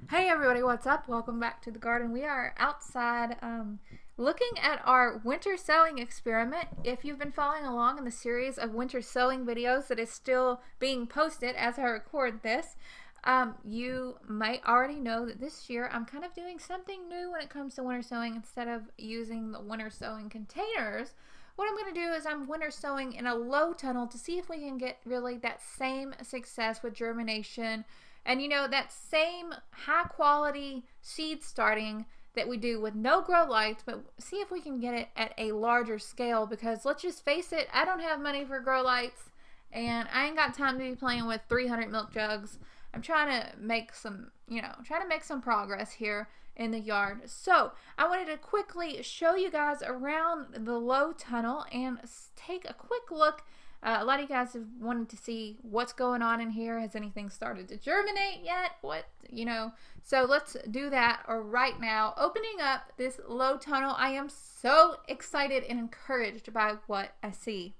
Hey everybody, what's up? Welcome back to the garden. We are outside looking at our winter sowing experiment. If you've been following along in the series of winter sowing videos that is still being posted as I record this, you might already know that this year I'm kind of doing something new when it comes to winter sowing. Instead of using the winter sowing containers, what I'm going to do is I'm winter sowing in a low tunnel to see if we can get really that same success with germination and that same high quality seed starting that we do with no grow lights, but see if we can get it at a larger scale, because let's just face it, I don't have money for grow lights and I ain't got time to be playing with 300 milk jugs. I'm trying to make some, progress here in the yard. So I wanted to quickly show you guys around the low tunnel and take a quick look. A lot of you guys have wanted to see what's going on in here. Has anything started to germinate yet? So let's do that right now. Opening up this low tunnel, I am so excited and encouraged by what I see.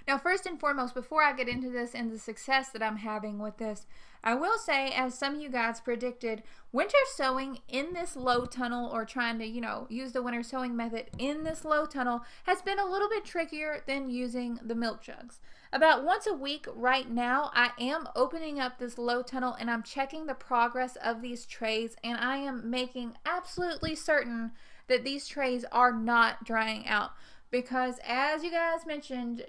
Now, first and foremost, before I get into this and the success that I'm having with this, I will say, as some of you guys predicted, winter sowing in this low tunnel, or trying to, use the winter sowing method in this low tunnel, has been a little bit trickier than using the milk jugs. About once a week right now, I am opening up this low tunnel and I'm checking the progress of these trays, and I am making absolutely certain that these trays are not drying out, because as you guys mentioned,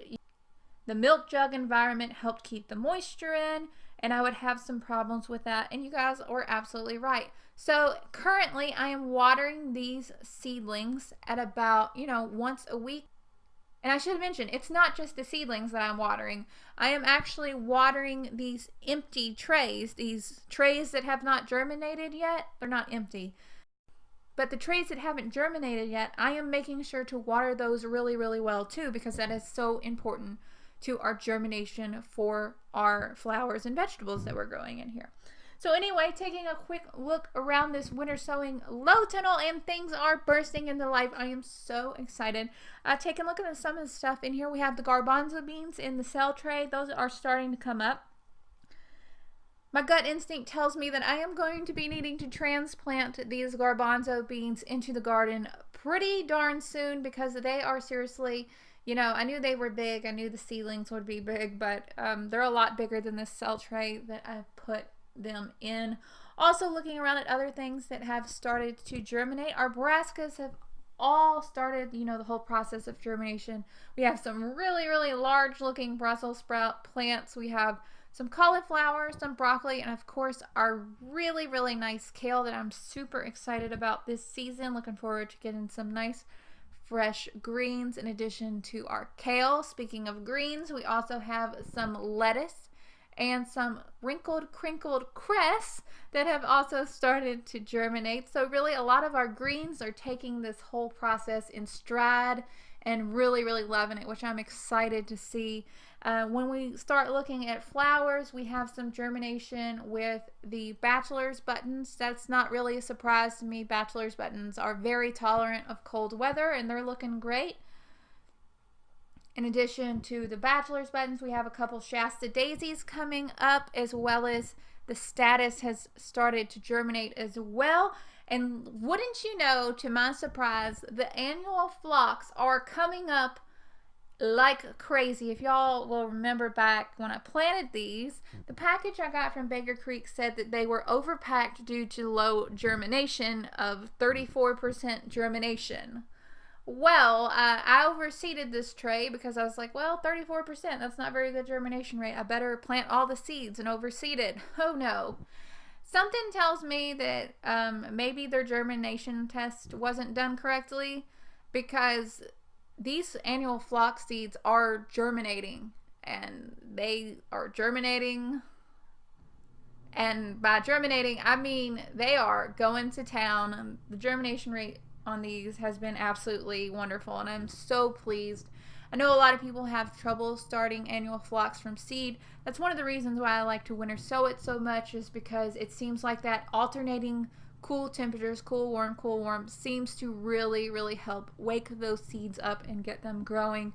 the milk jug environment helped keep the moisture in, and I would have some problems with that, and you guys were absolutely right. So currently I am watering these seedlings at about, once a week. And I should mention, it's not just the seedlings that I'm watering. I am actually watering these empty trays, these trays that have not germinated yet. They're not empty. But the trays that haven't germinated yet, I am making sure to water those really, really well too, because that is so important to our germination for our flowers and vegetables that we're growing in here. So anyway, taking a quick look around this winter sowing low tunnel, and things are bursting into life. I am so excited. Taking a look at some of the stuff in here. We have the garbanzo beans in the cell tray. Those are starting to come up. My gut instinct tells me that I am going to be needing to transplant these garbanzo beans into the garden pretty darn soon, because they are seriously, I knew they were big. I knew the seedlings would be big, but they're a lot bigger than this cell tray that I've put them in. Also looking around at other things that have started to germinate. Our brassicas have all started, the whole process of germination. We have some really, really large looking Brussels sprout plants. We have some cauliflower, some broccoli, and of course our really, really nice kale that I'm super excited about this season. Looking forward to getting some nice fresh greens in addition to our kale. Speaking of greens, we also have some lettuce and some wrinkled, crinkled cress that have also started to germinate. So really a lot of our greens are taking this whole process in stride and really, really loving it, which I'm excited to see. When we start looking at flowers, we have some germination with the bachelor's buttons. That's not really a surprise to me. Bachelor's buttons are very tolerant of cold weather, and they're looking great. In addition to the bachelor's buttons, we have a couple Shasta daisies coming up, as well as the status has started to germinate as well. And wouldn't you know, to my surprise, the annual phlox are coming up like crazy. If y'all will remember back when I planted these, the package I got from Baker Creek said that they were overpacked due to low germination of 34% germination. Well, I overseeded this tray because I was like, well, 34%, that's not very good germination rate. I better plant all the seeds and overseed it. Oh no. Something tells me that maybe their germination test wasn't done correctly, because these annual phlox seeds are germinating, and they are germinating, and by germinating I mean they are going to town. The germination rate on these has been absolutely wonderful, and I'm so pleased. I know a lot of people have trouble starting annual phlox from seed. That's one of the reasons why I like to winter sow it so much, is because it seems like that alternating cool temperatures, cool, warm, seems to really, really help wake those seeds up and get them growing.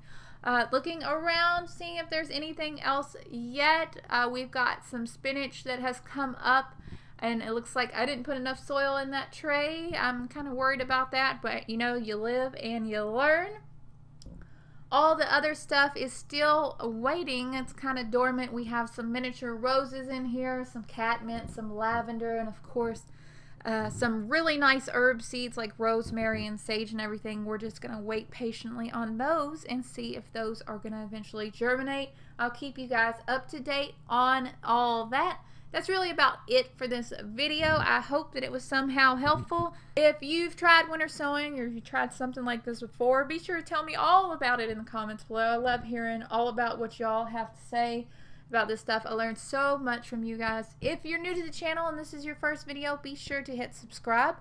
Looking around, seeing if there's anything else yet. We've got some spinach that has come up. and it looks like I didn't put enough soil in that tray. I'm kind of worried about that, but you know, you live and you learn. All the other stuff is still waiting. It's kind of dormant. We have some miniature roses in here, some catmint, some lavender, and of course some really nice herb seeds like rosemary and sage and everything. We're just going to wait patiently on those and see if those are going to eventually germinate. I'll keep you guys up to date on all that. That's really about it for this video. I hope that it was somehow helpful. If you've tried winter sowing or you tried something like this before, be sure to tell me all about it in the comments below. I love hearing all about what y'all have to say about this stuff. I learned so much from you guys. If you're new to the channel and this is your first video, be sure to hit subscribe.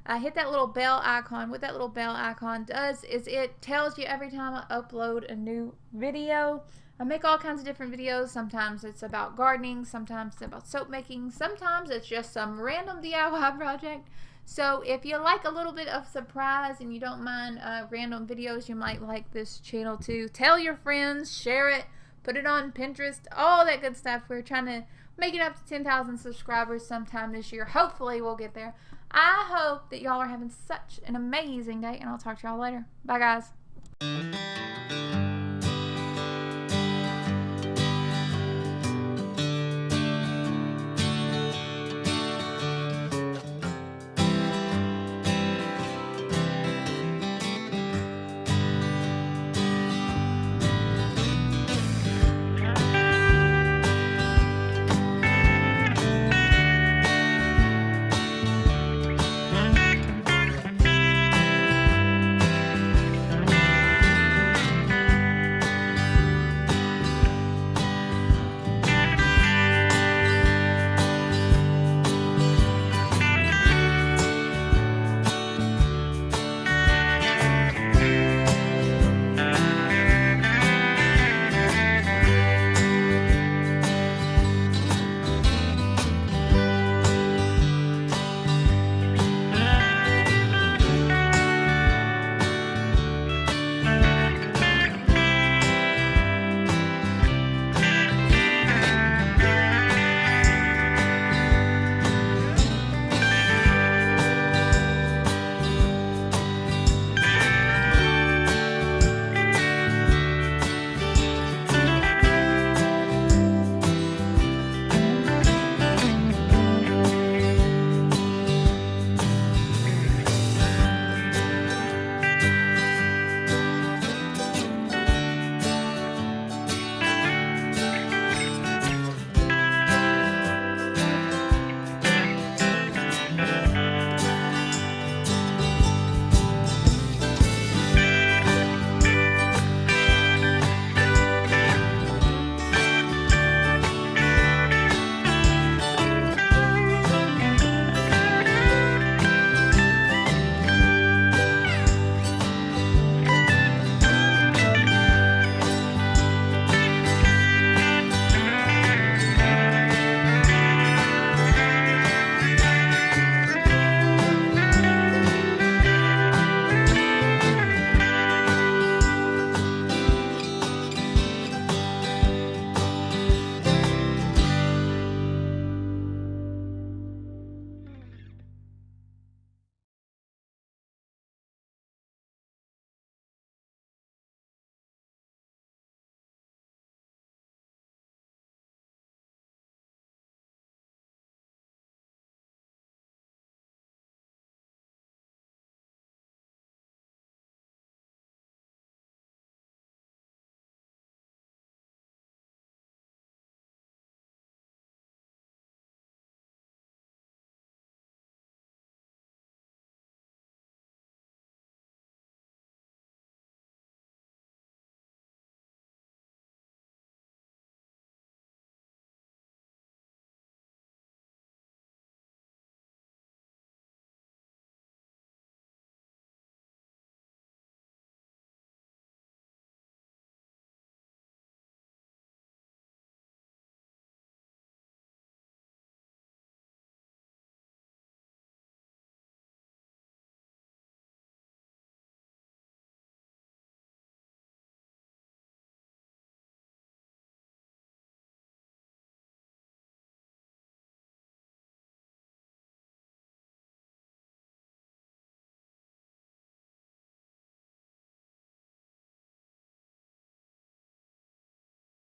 Hit that little bell icon. What that little bell icon does is it tells you every time I upload a new video. I make all kinds of different videos. Sometimes it's about gardening, sometimes it's about soap making, sometimes it's just some random DIY project. So if you like a little bit of surprise and you don't mind random videos, you might like this channel too. Tell your friends, share it, put it on Pinterest, all that good stuff. We're trying to make it up to 10,000 subscribers sometime this year. Hopefully we'll get there. I hope that y'all are having such an amazing day, and I'll talk to y'all later. Bye, guys.